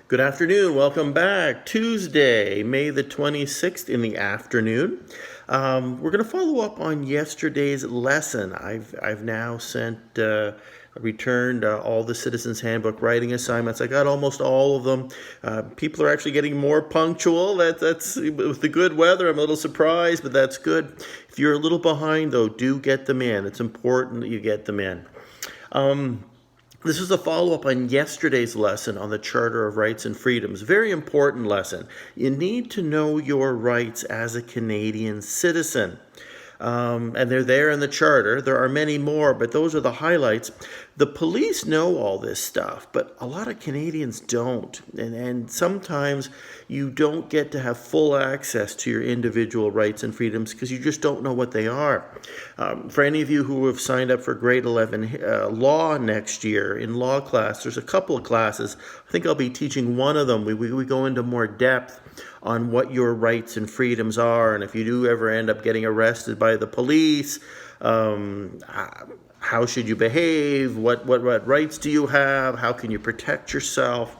Good afternoon. Welcome back. Tuesday, May the 26th in the afternoon. We're going to follow up on yesterday's lesson. I've now returned all the Citizens Handbook writing assignments. I got almost all of them. People are actually getting more punctual. That's with the good weather. I'm a little surprised, but that's good. If you're a little behind, though, do get them in. It's important that you get them in. This is a follow-up on yesterday's lesson on the Charter of Rights and Freedoms. Very important lesson. You need to know your rights as a Canadian citizen. And they're there in the Charter. There are many more, but those are the highlights. The police know all this stuff, but a lot of Canadians don't. And sometimes you don't get to have full access to your individual rights and freedoms because you just don't know what they are. For any of you who have signed up for grade 11 law next year in law class, there's a couple of classes. I think I'll be teaching one of them. We go into more depth on what your rights and freedoms are, and if you do ever end up getting arrested by the police, how should you behave, what rights do you have, how can you protect yourself,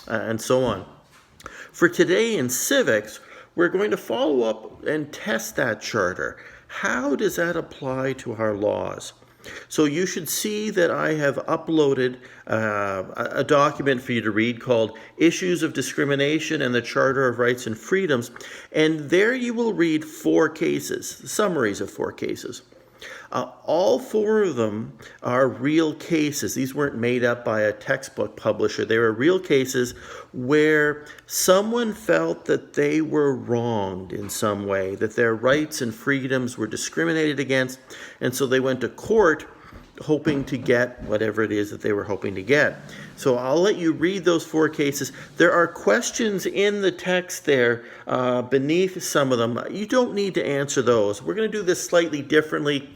and so on. For today in civics, we're going to follow up and test that charter. How does that apply to our laws? So you should see that I have uploaded a document for you to read called Issues of Discrimination and the Charter of Rights and Freedoms. And there you will read 4 cases, summaries of 4 cases. All 4 of them are real cases. These weren't made up by a textbook publisher. They were real cases where someone felt that they were wronged in some way, that their rights and freedoms were discriminated against, and so they went to court hoping to get whatever it is that they were hoping to get. So I'll let you read those 4 cases. There are questions in the text there beneath some of them. You don't need to answer those. We're going to do this slightly differently.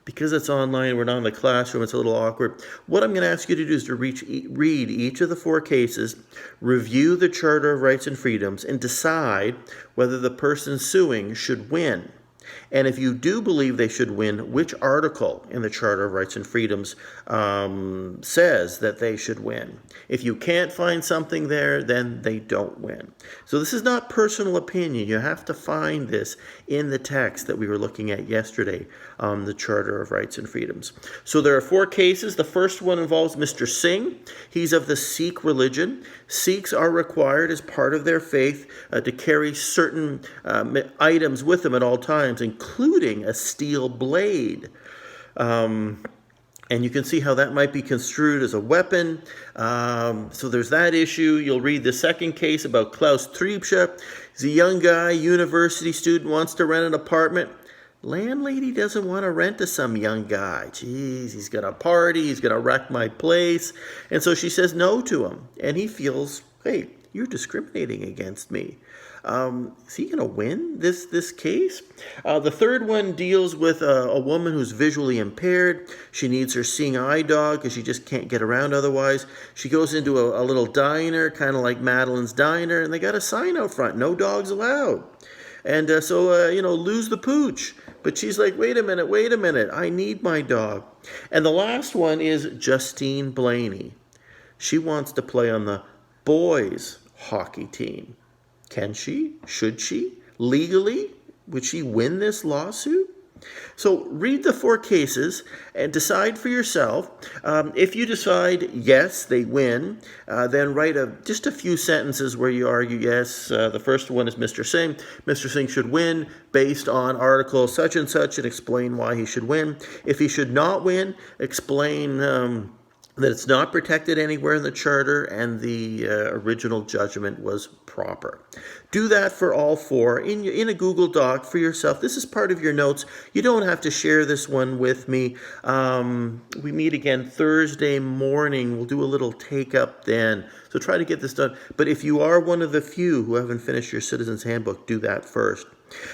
Because it's online, we're not in the classroom, it's a little awkward. What I'm going to ask you to do is to read each of the 4 cases, review the Charter of Rights and Freedoms, and decide whether the person suing should win. And if you do believe they should win, which article in the Charter of Rights and Freedoms says that they should win? If you can't find something there, then they don't win. So this is not personal opinion. You have to find this in the text that we were looking at yesterday, the Charter of Rights and Freedoms. So there are 4 cases. The first one involves Mr. Singh. He's of the Sikh religion. Sikhs are required as part of their faith to carry certain items with them at all times, including a steel blade. And you can see how that might be construed as a weapon. So there's that issue. You'll read the second case about Klaus Triebsche. He's a young guy, university student, wants to rent an apartment. Landlady doesn't want to rent to some young guy. Geez, he's going to party, he's going to wreck my place. And so she says no to him. And he feels, hey, you're discriminating against me. Is he going to win this case? The third one deals with a woman who's visually impaired. She needs her seeing eye dog because she just can't get around otherwise. She goes into a little diner, kind of like Madeline's Diner, and they got a sign out front, no dogs allowed. And so lose the pooch. But she's like, wait a minute, I need my dog. And the last one is Justine Blaney. She wants to play on the boys' hockey team. Can she? Should she? Legally? Would she win this lawsuit? So read the 4 cases and decide for yourself. If you decide, yes, they win, then write just a few sentences where you argue, yes, the first one is Mr. Singh. Mr. Singh should win based on article such and such, and explain why he should win. If he should not win, explain that it's not protected anywhere in the Charter and the original judgment was proper. Do that for all 4 in a Google Doc for yourself. This is part of your notes. You don't have to share this one with me. We meet again Thursday morning. We'll do a little take-up then. So try to get this done. But if you are one of the few who haven't finished your Citizens Handbook, do that first.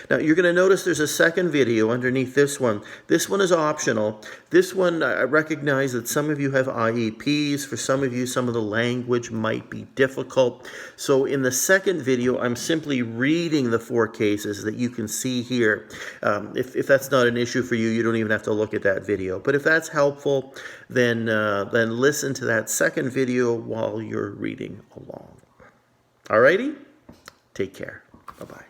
Now, you're going to notice there's a second video underneath this one. This one is optional. This one, I recognize that some of you have IEPs. For some of you, some of the language might be difficult. So in the second video, I'm simply reading the 4 cases that you can see here. If that's not an issue for you, you don't even have to look at that video. But if that's helpful, then listen to that second video while you're reading along. Alrighty? Take care. Bye-bye.